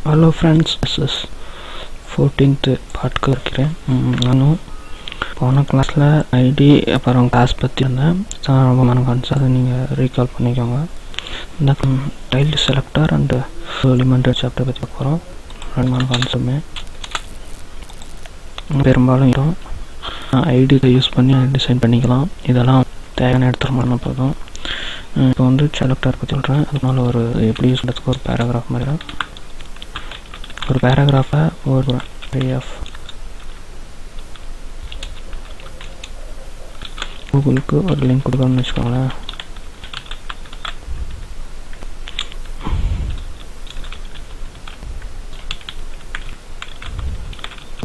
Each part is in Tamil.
Hello friends, this is 14th part இருக்கிறேன். நானும் போன கிளாஸில் ஐடி அப்புறம் கிளாஸ் பற்றி இருந்தேன். ரொம்ப மனக்கான்ஸ் அதை நீங்கள் ரீகால் பண்ணிக்கோங்க. இந்த tiled selector and elementary chapter பற்றி பார்க்க போகிறோம். ரெண்டு மனக்கான்ஸுமே பெரும்பாலும் இருக்கும். ஐடியை யூஸ் பண்ணி டிசைன் பண்ணிக்கலாம். இதெல்லாம் தேவையான இடத்துல பண்ண போதும். இப்போ வந்து செலக்டர் பற்றி சொல்கிறேன். அதனால ஒரு எப்படி யூஸ் பண்ணுறதுக்கு ஒரு பேராகிராஃப் மாதிரி ஒரு பேராகிராஃபை ஒரு பிடிஎஃப் கூகுளுக்கு ஒரு லிங்க் கொடுக்கணும்னு வச்சுக்கோங்களேன்.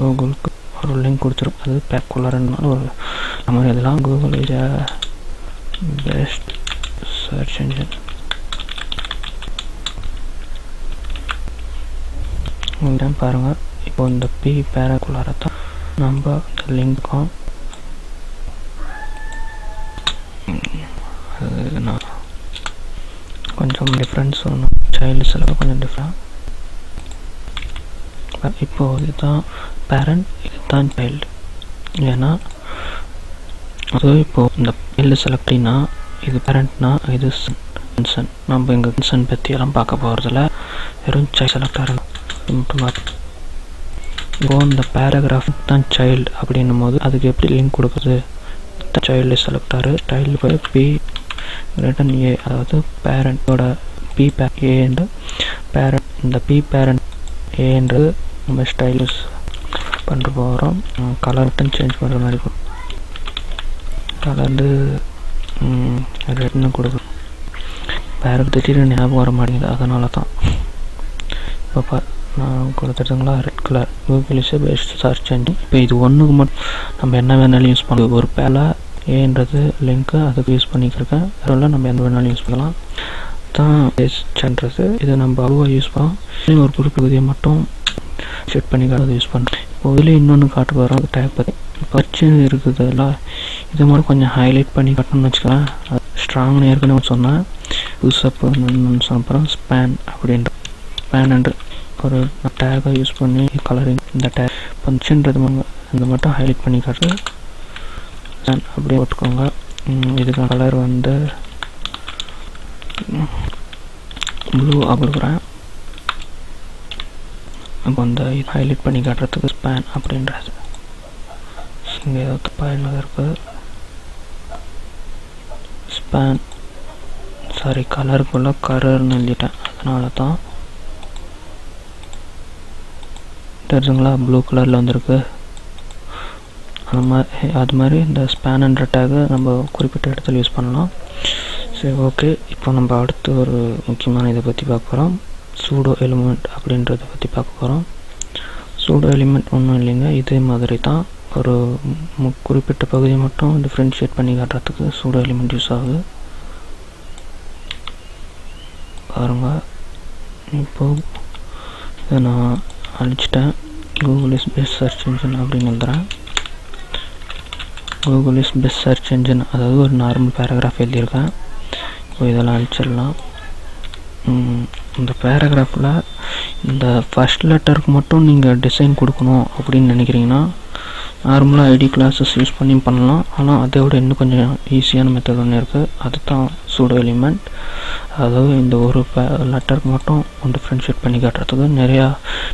கூகுளுக்கு ஒரு லிங்க் கொடுத்துரும். அது பேக்குள்ளறனால ஒரு நம்ம இதெல்லாம் Google is best search engine. பாருங்கள், இப்போ இந்த பி பேராக்குள்ளார தான் நம்ம இந்த லிங்க்கும் அது நான் கொஞ்சம் டிஃப்ரென்ஸ் சொல்லணும். சைல்டு செலவு கொஞ்சம் டிஃப்ரெண்ட். இப்போது இதுதான் பேரண்ட், இதுதான் சைல்டு. ஏன்னா அது இப்போது இந்த சைல்டு செலக்டினா இது பேரண்ட்னா இது சன். நம்ம எங்கள் சன் பற்றியெல்லாம் பார்க்க போகிறதில்ல, வெறும் சைல்டு செலக்டர் மட்டும் பார்த்து. இப்போ இந்த பேராகிராஃப் தான் சைல்டு அப்படின்னும் போது அதுக்கு எப்படி லிங்க் கொடுக்குறது? சைல்டு செலக்டாரு சைல்டு போய் பி ரிட்டன் ஏ, அதாவது பேரண்டோட பி ஏன்ற பேரண்ட். இந்த பி பேரண்ட் ஏன்றது நம்ம ஸ்டைலிஷ் பண்ணுற போகிறோம். கலர் மட்டும் சேஞ்ச் பண்ணுற மாதிரி கலர் வந்து ரெட்னு கொடுக்குறோம். பேரண்ட் திடீர்னு ஞாபகம் வர மாட்டேங்குது, அதனால தான். இப்போ நான் கொடுத்துட்டுங்களா, red colour Google is best search engine. இப்போ இது ஒன்றுக்கு மட்டும் நம்ம என்ன வேணாலும் யூஸ் பண்ணலாம். ஒரு பேல ஏன்றது லிங்க்கு அதுக்கு யூஸ் பண்ணிக்கிருக்கேன். அதெல்லாம் நம்ம எந்த வேணாலும் யூஸ் பண்ணலாம். தான் பெஸ்ட்ன்றது இது நம்ம அவ்வளோவா யூஸ் பண்ணலாம். ஒரு குறிப்பிட்ட மட்டும் செட் பண்ணிக்காத யூஸ் பண்ணுறோம். இப்போ இதில் இன்னொன்று காட்டு வரோம் டேக் பற்றி. பர்ச்சு இருக்குதுல்ல, இது மாதிரி கொஞ்சம் ஹைலைட் பண்ணி காட்டணும்னு வச்சுக்கலாம். ஸ்ட்ராங்னு ஏற்கனவே சொன்னேன். புதுசாக அப்புறம் ஸ்பேன் அப்படின்ற ஸ்பேன்ன்ற ஒரு டேகை யூஸ் பண்ணி கலரிங் இந்த டேக் பஞ்சுன்றது இந்த மட்டும் ஹைலைட் பண்ணி காட்டு அப்படியே போட்டுக்கோங்க. இதுக்கு கலர் வந்து ப்ளூ கொடுக்குறேன். அப்போ அந்த ஹைலைட் பண்ணி காட்டுறதுக்கு ஸ்பேன் அப்படின்றது. இங்கே ஏதாவது தப்பாக இருக்குது. ஸ்பேன் சாரி கலருக்குள்ள கலர்னு எழுதிட்டேன், அதனால தான் தெரிஞ்சுங்களா ப்ளூ கலரில் வந்திருக்கு. அது மாதிரி இந்த ஸ்பேன்ன்ற டேகை நம்ம குறிப்பிட்ட இடத்துல யூஸ் பண்ணலாம். சரி, ஓகே. இப்போ நம்ம அடுத்து ஒரு முக்கியமான இதை பற்றி பார்க்க போகிறோம். சூடோ எலிமெண்ட் அப்படின்றத பற்றி பார்க்க போகிறோம். சூடோ எலிமெண்ட் ஒன்றும் இல்லைங்க, இதே மாதிரி தான் ஒரு குறிப்பிட்ட பகுதியை மட்டும் டிஃப்ரென்ஷியேட் பண்ணி காட்டுறதுக்கு சூடோ எலிமெண்ட் யூஸ் ஆகுது. பாருங்கள், இப்போது இதை நான் அழிச்சிட்டேன். Google is best search engine அப்படின்னு எழுதுகிறேன். Google is best search engine, அதாவது ஒரு நார்மல் பேராகிராஃப் எழுதியிருக்கேன். இப்போ இதெல்லாம் அழிச்சிடலாம். இந்த பேராகிராஃபில் இந்த ஃபஸ்ட் லெட்டருக்கு மட்டும் நீங்கள் டிசைன் கொடுக்கணும் அப்படின்னு நினைக்கிறீங்கன்னா நார்மலாக ஐடி கிளாஸஸ் யூஸ் பண்ணி பண்ணலாம். ஆனால் அதை விட இன்னும் கொஞ்சம் ஈஸியான மெத்தட் ஒன்று இருக்குது. அதுதான் சூடோ எலிமெண்ட். அதாவது இந்த ஒரு லெட்டருக்கு மட்டும் டிஃப்ரென்ஷியேட் பண்ணி காட்டுறதுக்கு நிறையா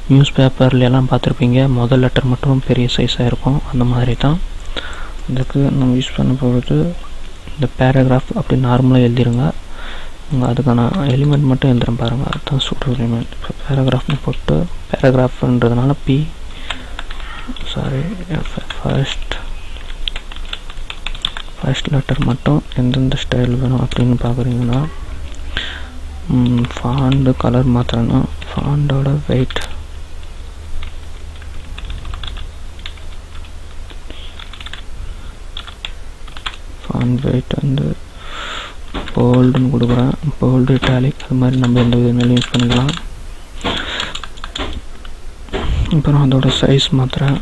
நியூஸ் பேப்பர்லாம் பார்த்துருப்பீங்க. முதல் லெட்டர் மட்டும் பெரிய சைஸாக இருக்கும். அந்த மாதிரி தான் இதுக்கு நம்ம யூஸ் பண்ண போகிறது. இந்த பேராகிராஃப் அப்படி நார்மலாக எழுதிருங்க. அதுக்கான எலிமெண்ட் மட்டும் எழுதுறேன் பாருங்கள், அதுதான் சூடோ எலிமெண்ட். இப்போ பேராகிராஃப்னு போட்டு பேராகிராஃப்ன்றதுனால ஃபர்ஸ்ட் லெட்டர் மட்டும் எந்தெந்த ஸ்டைல் வேணும் அப்படின்னு பார்க்குறீங்கன்னா ஃபாண்ட் கலர் மாத்திரம்னா ஃபாண்டோட வெயிட் வந்து போல்டுன்னு கொடுக்குறேன். போல்டு இட்டாலிக் அது மாதிரி நம்ம எந்த விதனாலும் யூஸ் பண்ணிக்கலாம். அப்புறம் அதோட சைஸ் மாத்திரம்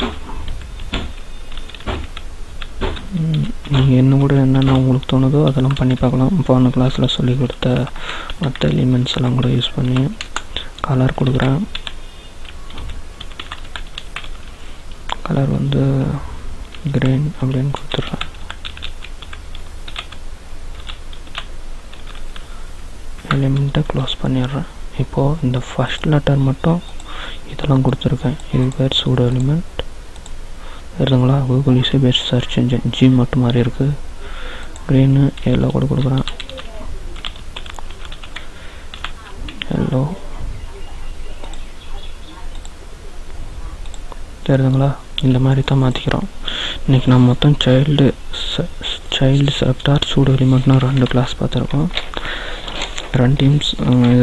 நீங்கள் இன்னும் கூட என்னென்ன உங்களுக்கு தோணுதோ அதெல்லாம் பண்ணி பார்க்கலாம். போன கிளாஸில் சொல்லி கொடுத்த மற்ற எலிமெண்ட்ஸ் எல்லாம் கூட யூஸ் பண்ணி கலர் கொடுக்குறேன். கலர் வந்து கிரீன் அப்படின்னு கொடுத்துட்றேன். எலிமெண்ட்டை க்ளோஸ் பண்ணிடுறேன். இப்போது இந்த ஃபஸ்ட் லெட்டர் மட்டும் இதெல்லாம் கொடுத்துருக்கேன். இது பேர் சூடோ எலிமெண்ட் வருதுங்களா. Google is best search engine. G மட்டும் மாதிரி இருக்குது. க்ரீனு எல்லோ கூட கொடுக்குறேன். எல்லோ தெரியுதுங்களா. இந்த மாதிரி தான் மாற்றிக்கிறோம். இன்றைக்கி நான் மொத்தம் சைல்டு செலக்டார் சூடோ எலிமெண்ட்னா 2 கிளாஸ் பார்த்துருக்கோம். 2 டீம்ஸ்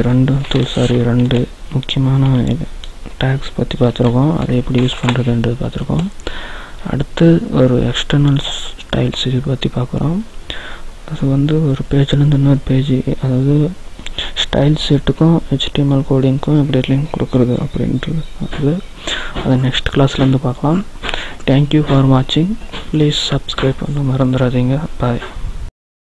ரெண்டு முக்கியமான டேக்ஸ் பற்றி பார்த்துருக்கோம். அதை எப்படி யூஸ் பண்ணுறதுன்றது பார்த்துருக்கோம். அடுத்து ஒரு எக்ஸ்டர்னல் ஸ்டைல்ஸ் இது பற்றி பார்க்குறோம். அது வந்து ஒரு பேஜ்லேருந்து இன்னொரு பேஜ், அதாவது ஸ்டைல் செட்டுக்கும் HTML கோடிங்க்கும் எப்படி லிங்க் கொடுக்குறது அப்படின்றது அதை நெக்ஸ்ட் கிளாஸ்லேருந்து பார்க்கலாம். தேங்க்யூ ஃபார் வாட்சிங். ப்ளீஸ் சப்ஸ்கிரைப் பண்ண மறந்துடாதீங்க. பாய்.